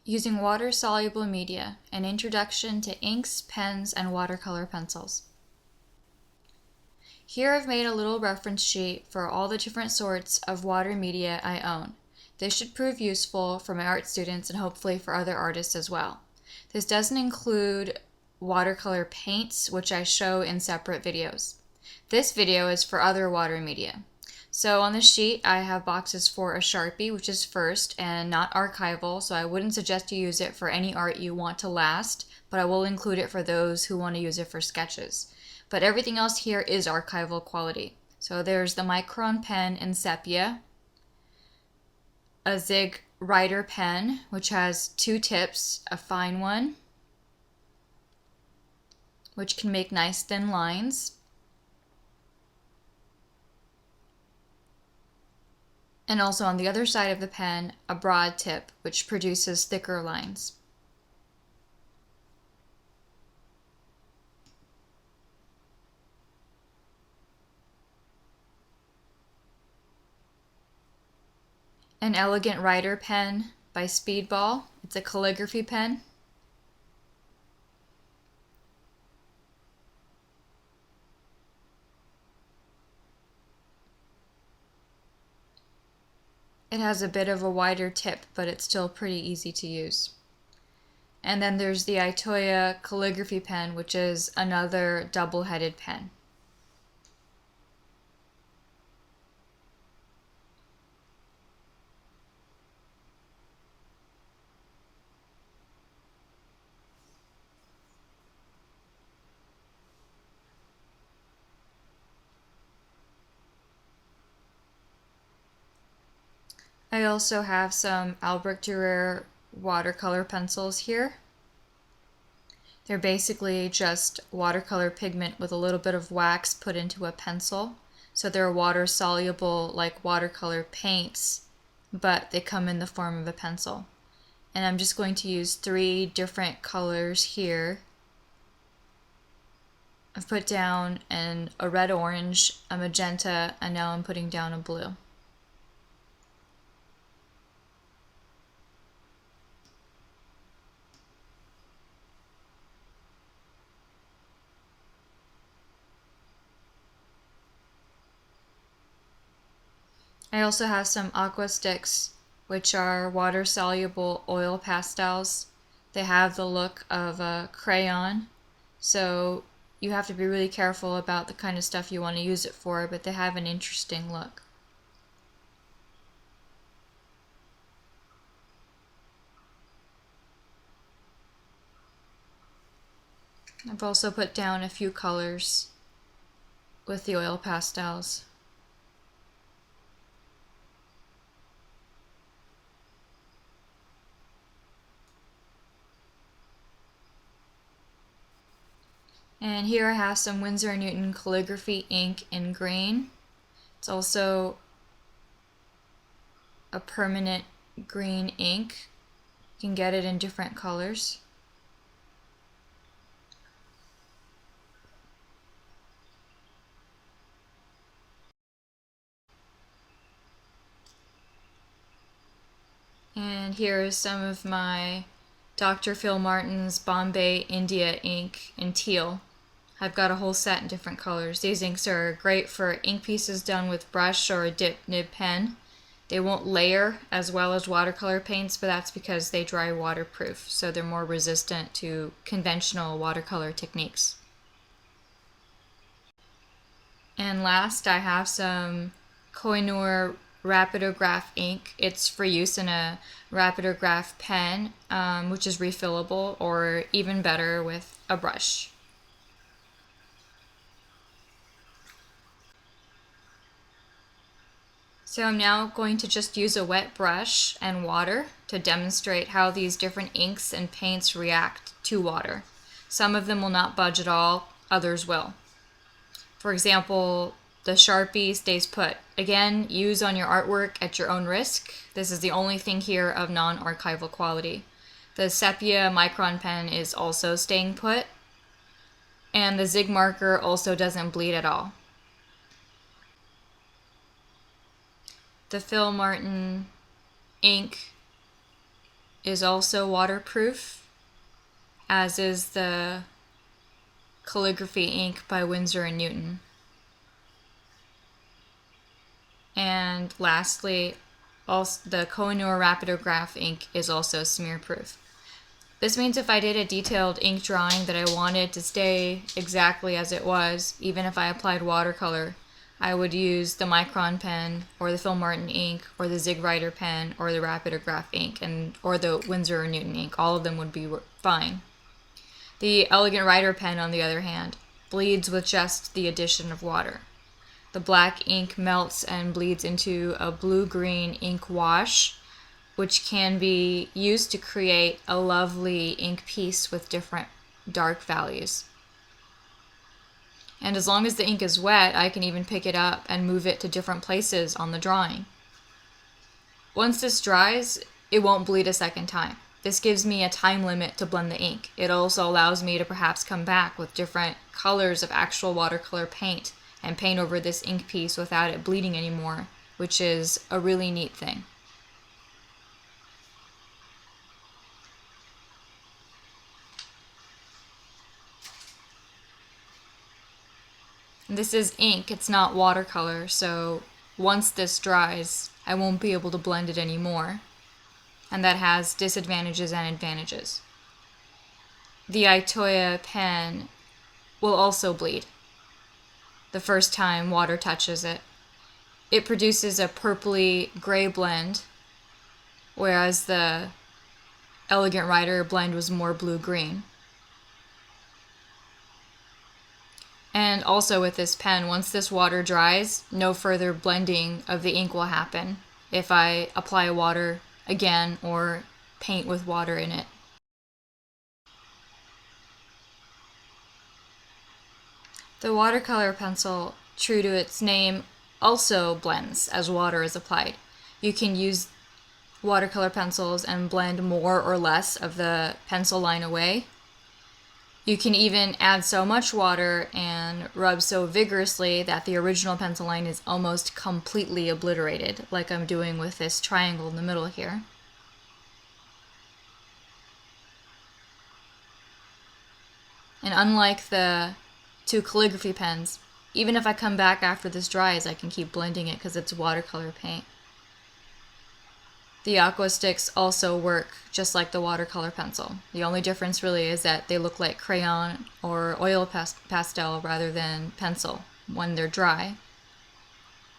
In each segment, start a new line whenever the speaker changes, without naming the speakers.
Using water-soluble media, an introduction to inks, pens, and watercolor pencils. Here I've made a little reference sheet for all the different sorts of water media I own. This should prove useful for my art students and hopefully for other artists as well. This doesn't include watercolor paints, which I show in separate videos. This video is for other water media. So on the sheet I have boxes for a Sharpie, which is first and not archival, so I wouldn't suggest you use it for any art you want to last, but I will include it for those who want to use it for sketches. But everything else here is archival quality. So there's the Micron pen in sepia, a Zig Writer pen, which has two tips, a fine one, which can make nice thin lines, and also on the other side of the pen, a broad tip, which produces thicker lines. An Elegant Writer pen by Speedball. It's a calligraphy pen. It has a bit of a wider tip, but it's still pretty easy to use. And then there's the Itoya calligraphy pen, which is another double-headed pen. I also have some Albrecht Durer watercolor pencils here. They're basically just watercolor pigment with a little bit of wax put into a pencil. So they're water soluble like watercolor paints, but they come in the form of a pencil. And I'm just going to use 3 different colors here. I've put down a red-orange, a magenta, and now I'm putting down a blue. I also have some Aqua Sticks, which are water-soluble oil pastels. They have the look of a crayon, so you have to be really careful about the kind of stuff you want to use it for, but they have an interesting look. I've also put down a few colors with the oil pastels. And here I have some Winsor & Newton calligraphy ink in green. It's also a permanent green ink. You can get it in different colors. And here is some of my Dr. Phil Martin's Bombay India ink in teal. I've got a whole set in different colors. These inks are great for ink pieces done with brush or a dip nib pen. They won't layer as well as watercolor paints, but that's because they dry waterproof, so they're more resistant to conventional watercolor techniques. And last, I have some Kohinoor Rapido Graff ink. It's for use in a Rapido Graff pen, which is refillable, or even better with a brush. So I'm now going to just use a wet brush and water to demonstrate how these different inks and paints react to water. Some of them will not budge at all, others will. For example, the Sharpie stays put. Again, use on your artwork at your own risk. This is the only thing here of non-archival quality. The sepia Micron pen is also staying put, and the Zig marker also doesn't bleed at all. The Phil Martin ink is also waterproof, as is the Calligraphy ink by Windsor and Newton. And lastly, also the Kohinoor Rapido Graff ink is also smear-proof. This means if I did a detailed ink drawing that I wanted to stay exactly as it was, even if I applied watercolor, I would use the Micron pen, or the Phil Martin ink, or the Zig Writer pen, or the Rapido Graff ink, or the Windsor or Newton ink. All of them would be fine. The Elegant Writer pen, on the other hand, bleeds with just the addition of water. The black ink melts and bleeds into a blue-green ink wash, which can be used to create a lovely ink piece with different dark values. And as long as the ink is wet, I can even pick it up and move it to different places on the drawing. Once this dries, it won't bleed a second time. This gives me a time limit to blend the ink. It also allows me to perhaps come back with different colors of actual watercolor paint and paint over this ink piece without it bleeding anymore, which is a really neat thing. This is ink, it's not watercolor, so once this dries, I won't be able to blend it anymore. And that has disadvantages and advantages. The Itoya pen will also bleed the first time water touches it. It produces a purpley gray blend, whereas the Elegant Writer blend was more blue-green. And also with this pen, once this water dries, no further blending of the ink will happen if I apply water again or paint with water in it. The watercolor pencil, true to its name, also blends as water is applied. You can use watercolor pencils and blend more or less of the pencil line away. You can even add so much water and rub so vigorously that the original pencil line is almost completely obliterated, like I'm doing with this triangle in the middle here. And unlike the two calligraphy pens, even if I come back after this dries, I can keep blending it because it's watercolor paint. The Aqua Sticks also work just like the watercolor pencil. The only difference really is that they look like crayon or oil pastel rather than pencil when they're dry.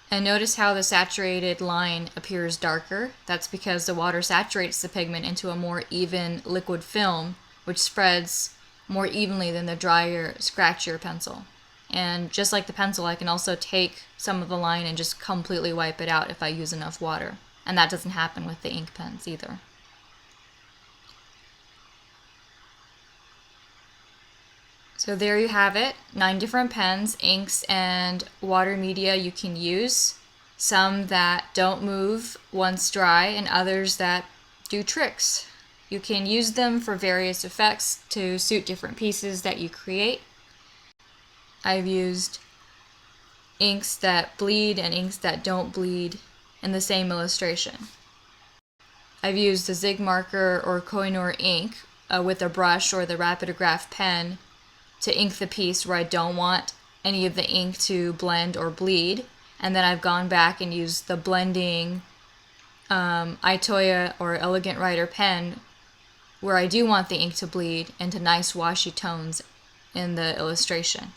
And notice how the saturated line appears darker. That's because the water saturates the pigment into a more even liquid film, which spreads more evenly than the drier, scratchier pencil. And just like the pencil, I can also take some of the line and just completely wipe it out if I use enough water. And that doesn't happen with the ink pens either. So there you have it, 9 different pens, inks, and water media you can use. Some that don't move once dry and others that do tricks. You can use them for various effects to suit different pieces that you create. I've used inks that bleed and inks that don't bleed in the same illustration. I've used the Zig marker or Kohinoor ink with a brush or the Rapido Graff pen to ink the piece where I don't want any of the ink to blend or bleed, and then I've gone back and used the blending Itoya or Elegant Writer pen where I do want the ink to bleed into nice washy tones in the illustration.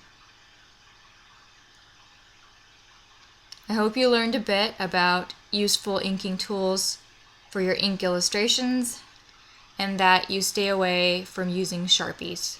I hope you learned a bit about useful inking tools for your ink illustrations and that you stay away from using Sharpies.